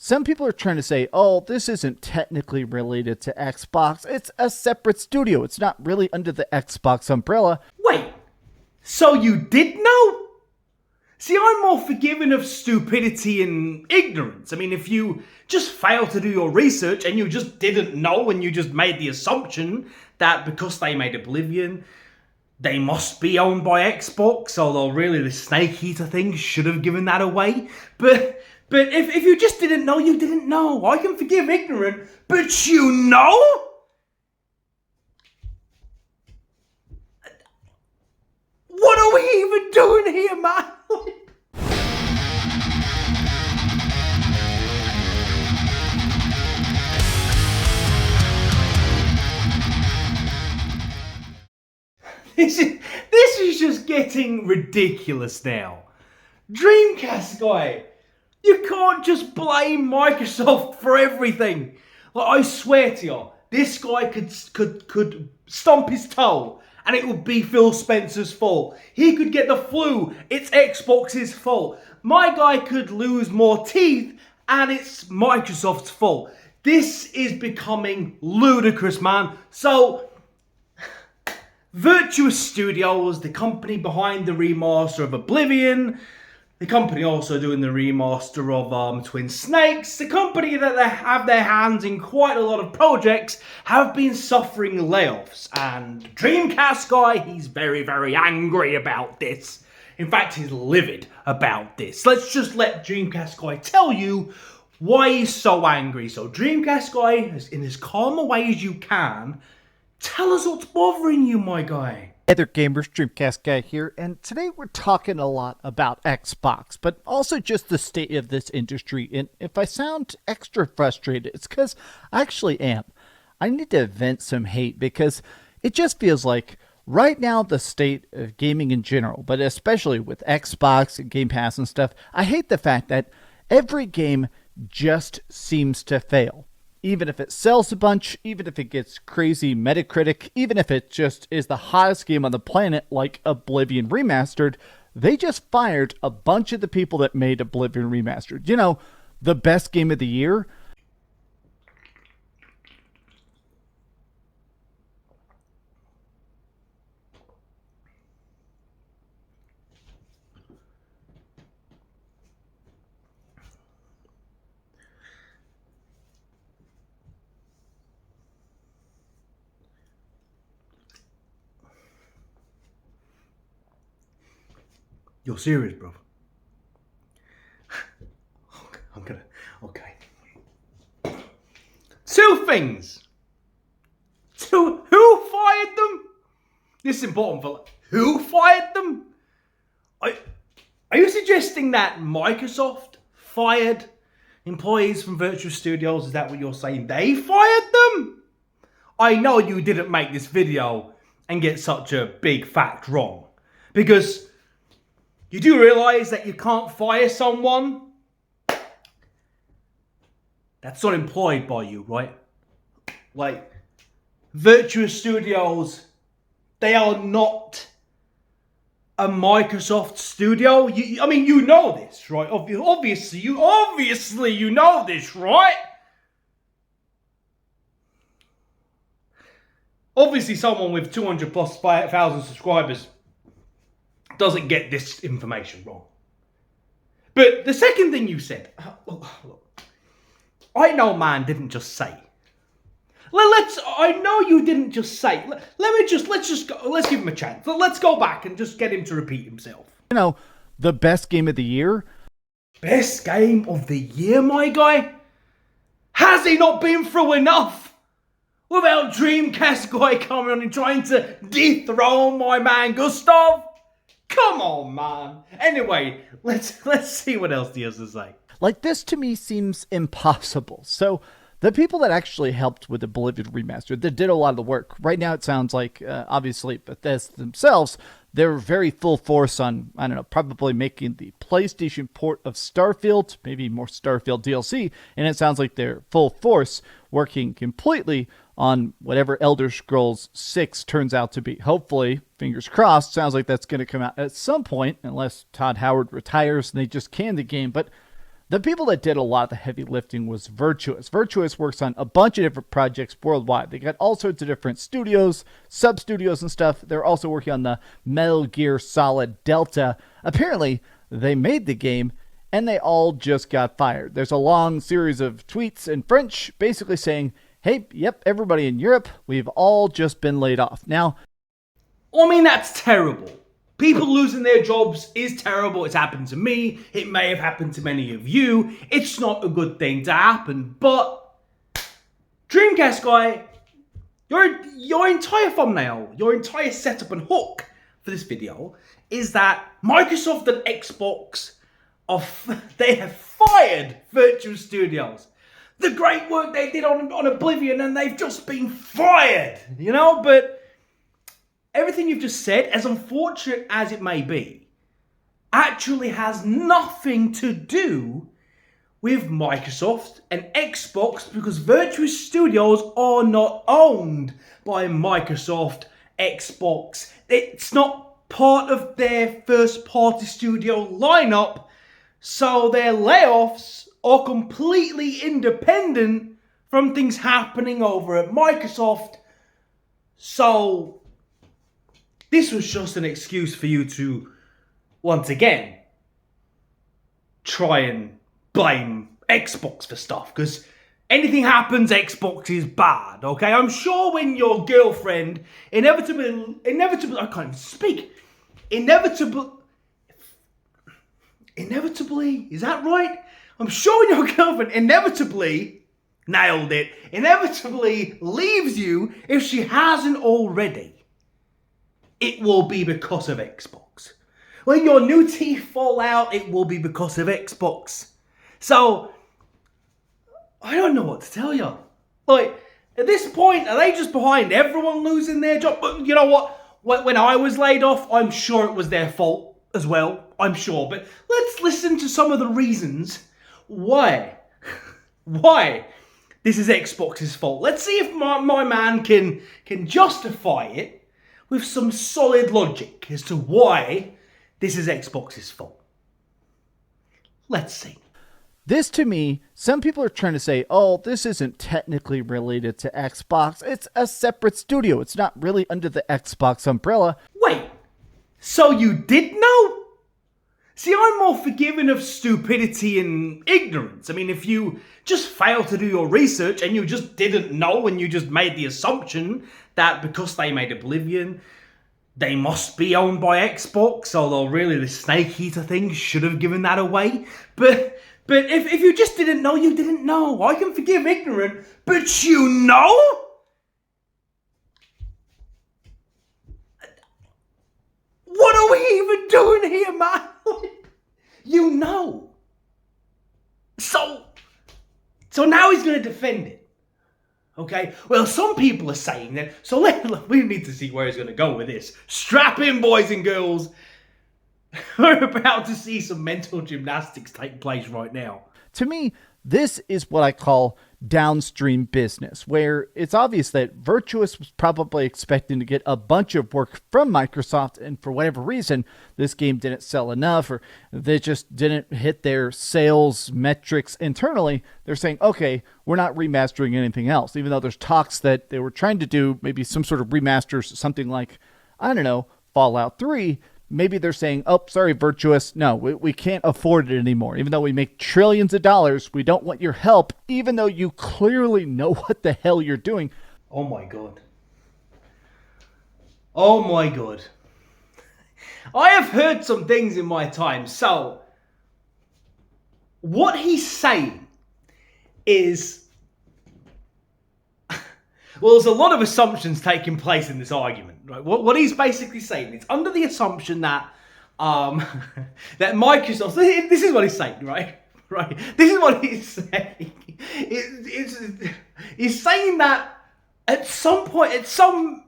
some people are trying to say, oh, this isn't technically related to Xbox. It's a separate studio. It's not really under the Xbox umbrella. Wait, so you did know? See, I'm more forgiving of stupidity and ignorance. I mean, if you just failed to do your research and you just didn't know and you just made the assumption that because they made Oblivion, they must be owned by Xbox, although really the Snake Eater thing should have given that away. But if you just didn't know, you didn't know. I can forgive ignorant, but you know? What are we even doing here, man? This is just getting ridiculous now. DreamcastGuy, you can't just blame Microsoft for everything. Like, I swear to you, this guy could stomp his toe and it would be Phil Spencer's fault. He could get the flu, it's Xbox's fault. My guy could lose more teeth and it's Microsoft's fault. This is becoming ludicrous, man. So, Virtuos Studios, the company behind the remaster of Oblivion, the company also doing the remaster of Twin Snakes, the company that they have their hands in quite a lot of projects, have been suffering layoffs. And DreamcastGuy, he's very, very angry about this. In fact, he's livid about this. Let's just let DreamcastGuy tell you why he's so angry. So DreamcastGuy, in as calm a way as you can, tell us what's bothering you, my guy. Hey there, gamers, DreamcastGuy here, and today we're talking a lot about Xbox, but also just the state of this industry. And if I sound extra frustrated, it's because I actually am. I need to vent some hate because it just feels like right now the state of gaming in general, but especially with Xbox and Game Pass and stuff, I hate the fact that every game just seems to fail. Even if it sells a bunch, even if it gets crazy Metacritic, even if it just is the hottest game on the planet like Oblivion Remastered, they just fired a bunch of the people that made Oblivion Remastered. You know, the best game of the year. You're serious, bro? Okay. Two things. Who fired them? This is important, fella. Who fired them? Are you suggesting that Microsoft fired employees from Virtuos Studios? Is that what you're saying? They fired them? I know you didn't make this video and get such a big fact wrong. Because you do realise that you can't fire someone that's not employed by you, right? Like, Virtuos Studios, they are not a Microsoft studio. I mean, you know this, right? Obviously, you know this, right? Obviously, someone with 200 plus 1,000 subscribers doesn't get this information wrong. But the second thing you said, look, I know man didn't just say. I know you didn't just say. Let's give him a chance. Let's go back and just get him to repeat himself. You know, the best game of the year. Best game of the year, my guy? Has he not been through enough? Without DreamcastGuy coming on and trying to dethrone my man Gustav? Come on, man. Anyway, let's see what else he has to say. Like, this to me seems impossible. So, the people that actually helped with the Oblivion Remastered, that did a lot of the work. Right now it sounds like, obviously, Bethesda themselves, they're very full force on, I don't know, probably making the PlayStation port of Starfield, maybe more Starfield DLC, and it sounds like they're full force working completely on whatever Elder Scrolls 6 turns out to be. Hopefully, fingers crossed, sounds like that's going to come out at some point, unless Todd Howard retires and they just can the game. But The people that did a lot of the heavy lifting was Virtuous. Virtuous works on a bunch of different projects worldwide. They got all sorts of different studios, sub-studios and stuff. They're also working on the Metal Gear Solid Delta. Apparently, they made the game, and they all just got fired. There's a long series of tweets in French basically saying, hey, yep, everybody in Europe, we've all just been laid off. Now, I mean, that's terrible. People losing their jobs is terrible. It's happened to me. It may have happened to many of you. It's not a good thing to happen. But DreamcastGuy, your entire thumbnail, your entire setup and hook for this video is that Microsoft and Xbox they have fired Virtuos Studios. The great work they did on Oblivion, and they've just been fired, you know? But everything you've just said, as unfortunate as it may be, actually has nothing to do with Microsoft and Xbox, because Virtuos Studios are not owned by Microsoft, Xbox. It's not part of their first-party studio lineup, so their layoffs are completely independent from things happening over at Microsoft. So this was just an excuse for you to, once again, try and blame Xbox for stuff. Because anything happens, Xbox is bad, okay? I'm sure when your girlfriend inevitably, I can't even speak. Inevitably, is that right? I'm sure when your girlfriend inevitably, nailed it, inevitably leaves you, if she hasn't already, it will be because of Xbox. When your new teeth fall out, it will be because of Xbox. So, I don't know what to tell you. Like, at this point, are they just behind everyone losing their job? But you know what? When I was laid off, I'm sure it was their fault as well. I'm sure. But let's listen to some of the reasons why this is Xbox's fault. Let's see if my man can justify it with some solid logic as to why this is Xbox's fault. Let's see. this to me, some people are trying to say, oh, this isn't technically related to Xbox. It's a separate studio. It's not really under the Xbox umbrella. Wait, so you did know? See, I'm more forgiving of stupidity and ignorance. I mean, if you just failed to do your research and you just didn't know and you just made the assumption that because they made Oblivion, they must be owned by Xbox, although really the Snake Eater thing should have given that away. But if you just didn't know, you didn't know. I can forgive ignorant, but you know? What are we even doing here, man? You know. So now he's going to defend it. Okay? Well, some people are saying that. So we need to see where he's going to go with this. Strap in, boys and girls. We're about to see some mental gymnastics take place right now. To me, this is what I call downstream business, where it's obvious that Virtuous was probably expecting to get a bunch of work from Microsoft, and for whatever reason, this game didn't sell enough, or they just didn't hit their sales metrics internally. They're saying, okay, we're not remastering anything else, even though there's talks that they were trying to do maybe some sort of remasters, something like, I don't know, Fallout 3. Maybe they're saying, oh, sorry, Virtuous, no, we can't afford it anymore. Even though we make trillions of dollars, we don't want your help, even though you clearly know what the hell you're doing. Oh my God. Oh my God. I have heard some things in my time. So, what he's saying is... Well, there's a lot of assumptions taking place in this argument, right? What he's basically saying is under the assumption that that Microsoft. This is what he's saying, right? Right. This is what he's saying. He's saying that at some point, at some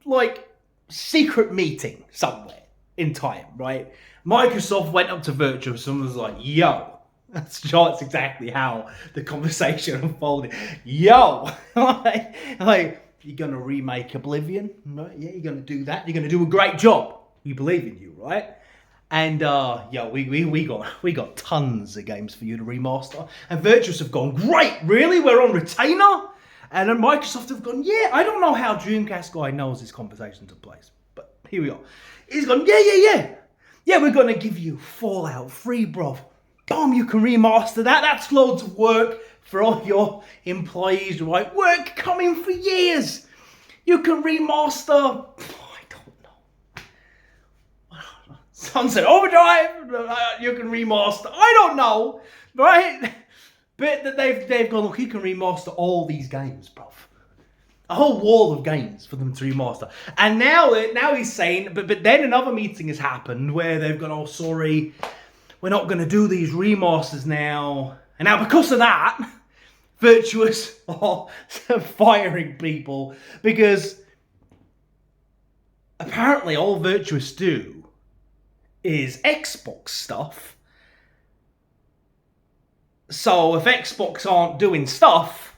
like secret meeting somewhere in time, right? Microsoft went up to Virtuous and was like, "Yo." That's exactly how the conversation unfolded. Yo, like you're gonna remake Oblivion, right? Yeah, you're gonna do that. You're gonna do a great job. We believe in you, right? And we got tons of games for you to remaster. And Virtuous have gone, great, really? We're on retainer? And then Microsoft have gone, yeah, I don't know how DreamcastGuy knows this conversation took place, but here we are. He's gone, yeah. Yeah, we're gonna give you Fallout 3, bruv. Boom, you can remaster that. That's loads of work for all your employees, right? Work coming for years. You can remaster, I don't know. Sunset Overdrive, you can remaster, I don't know, right? But that they've gone, look, you can remaster all these games, bruv. A whole wall of games for them to remaster. And now he's saying, but then another meeting has happened where they've gone, oh, sorry, we're not going to do these remasters now. And now because of that, Virtuous are firing people because apparently all Virtuous do is Xbox stuff. So if Xbox aren't doing stuff,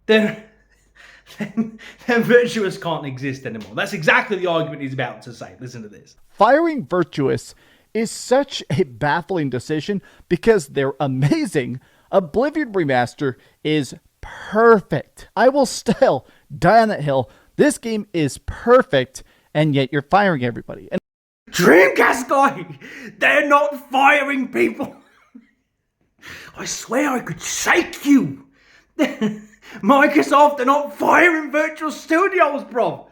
then Virtuous can't exist anymore. That's exactly the argument he's about to say. Listen to this. Firing Virtuous is such a baffling decision because they're amazing. Oblivion Remaster is perfect. I will still die on that hill. This game is perfect, and yet you're firing everybody. And DreamcastGuy, they're not firing people. I swear I could shake you. Microsoft, they're not firing Virtuos Studios, bro.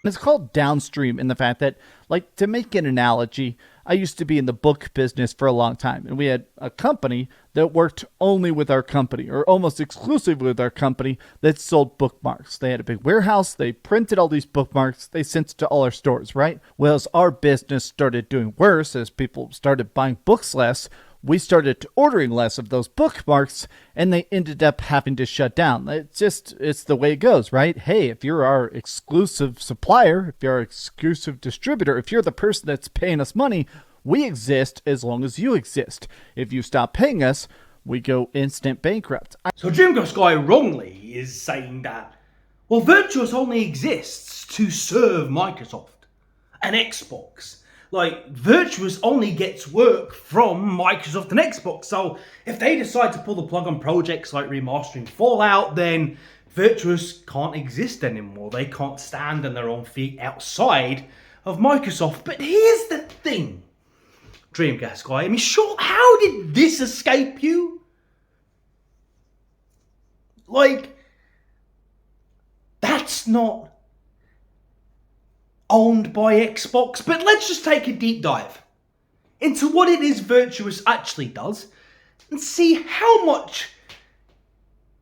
It's called downstream in the fact that, like, to make an analogy, I used to be in the book business for a long time, and we had a company that worked only with our company, or almost exclusively with our company, that sold bookmarks. They had a big warehouse, they printed all these bookmarks, they sent it to all our stores, right? Well, as our business started doing worse, as people started buying books less, we started ordering less of those bookmarks, and they ended up having to shut down. It's the way it goes, right? Hey, if you're our exclusive supplier, if you're our exclusive distributor, if you're the person that's paying us money, we exist as long as you exist. If you stop paying us, we go instant bankrupt. So DreamcastGuy wrongly is saying that, well, Virtuous only exists to serve Microsoft and Xbox. Like, Virtuous only gets work from Microsoft and Xbox. So if they decide to pull the plug on projects like remastering Fallout, then Virtuous can't exist anymore. They can't stand on their own feet outside of Microsoft. But here's the thing, DreamcastGuy. I mean, sure, how did this escape you? Like, that's not owned by Xbox, but let's just take a deep dive into what it is Virtuous actually does and see how much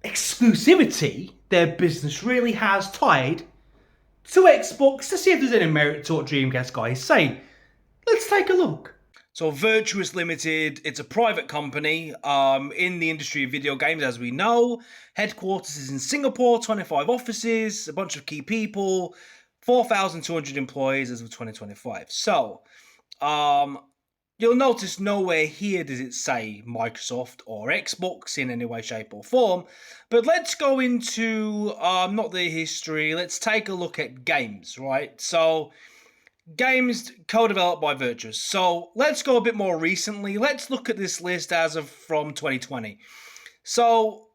exclusivity their business really has tied to Xbox to see if there's any merit to what DreamcastGuy is saying. Let's take a look. So Virtuous Limited, it's a private company in the industry of video games, as we know. Headquarters is in Singapore, 25 offices, a bunch of key people, 4,200 employees as of 2025. So, you'll notice nowhere here does it say Microsoft or Xbox in any way, shape, or form. But let's go into, not the history, let's take a look at games, right? So, games co-developed by Virtuous. So, let's go a bit more recently. Let's look at this list as of from 2020. So,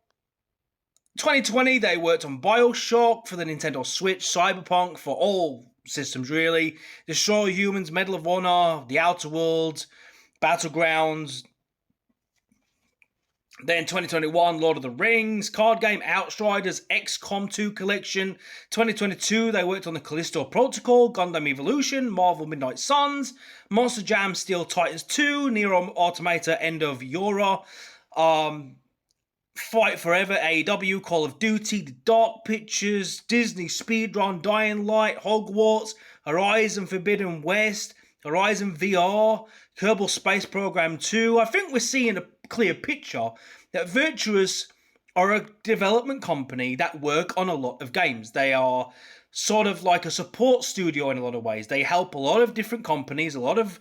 2020, they worked on BioShock for the Nintendo Switch, Cyberpunk for all systems, really, Destroy Humans, Medal of Honor, The Outer Worlds, Battlegrounds. Then 2021, Lord of the Rings, card game Outriders, XCOM 2 collection. 2022, they worked on the Callisto Protocol, Gundam Evolution, Marvel Midnight Suns, Monster Jam Steel Titans 2, Nier Automata End of Yora, Fight Forever, AEW, Call of Duty, The Dark Pictures, Disney Speedrun, Dying Light, Hogwarts, Horizon Forbidden West, Horizon VR, Kerbal Space Program 2. I think we're seeing a clear picture that Virtuous are a development company that work on a lot of games. They are sort of like a support studio in a lot of ways. They help a lot of different companies, a lot of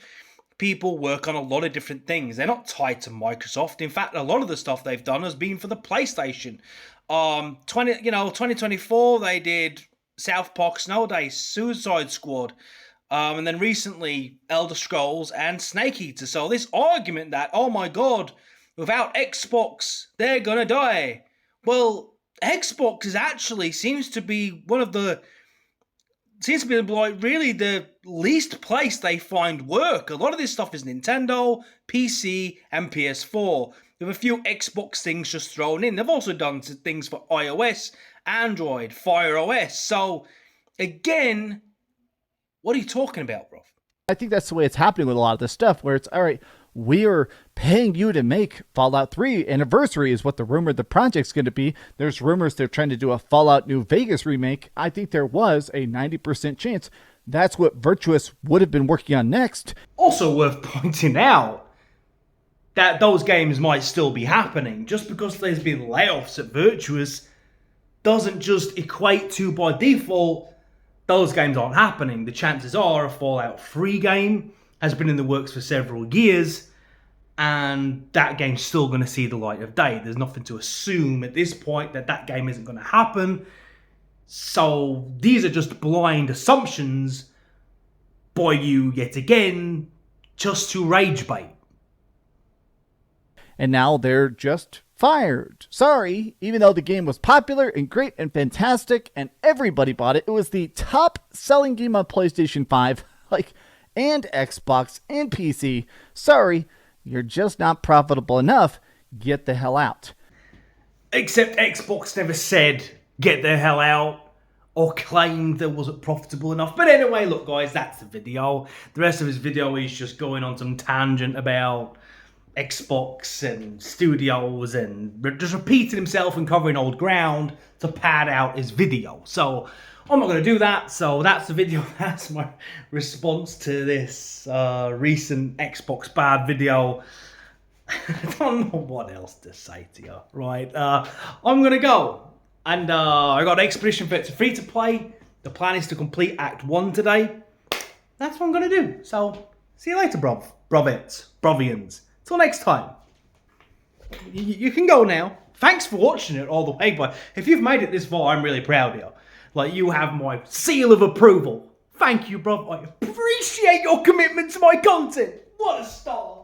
people work on a lot of different things. They're not tied to Microsoft. In fact, a lot of the stuff they've done has been for the PlayStation. 2024, they did South Park Snow Day, Suicide Squad, And then recently, Elder Scrolls and Snake Eater. So this argument that, oh my god, without Xbox, they're gonna die. Well, Xbox is actually seems to be like really the least place they find work. A lot of this stuff is Nintendo, PC, and PS4. With a few Xbox things just thrown in. They've also done things for iOS, Android, Fire OS. So, again, what are you talking about, bro? I think that's the way it's happening with a lot of this stuff, where it's, all right, we are paying you to make Fallout 3 Anniversary is what the rumor the project's going to be. There's rumors they're trying to do a Fallout New Vegas remake. I think there was a 90% chance that's what Virtuous would have been working on next. Also worth pointing out that those games might still be happening. Just because there's been layoffs at Virtuous doesn't just equate to, by default, those games aren't happening. The chances are a Fallout 3 game has been in the works for several years, and that game's still going to see the light of day. There's nothing to assume at this point that game isn't going to happen. So these are just blind assumptions by you yet again, just to rage bait. And now they're just fired. Sorry, even though the game was popular and great and fantastic and everybody bought it, it was the top selling game on PlayStation 5, and Xbox and PC. Sorry, you're just not profitable enough. Get the hell out. Except Xbox never said get the hell out or claimed that wasn't profitable enough. But anyway, look guys, that's the video. The rest of his video is just going on some tangent about Xbox and studios and just repeating himself and covering old ground to pad out his video. So I'm not going to do that. So that's the video. That's my response to this recent Xbox bad video. I don't know what else to say to you, right? I'm going to go. And I got an Expedition for it's free to play. The plan is to complete Act 1 today. That's what I'm going to do. So see you later, Bruvians. Till next time. You can go now. Thanks for watching it all the way, but if you've made it this far, I'm really proud of you. Like, you have my seal of approval. Thank you, bro. I appreciate your commitment to my content. What a star.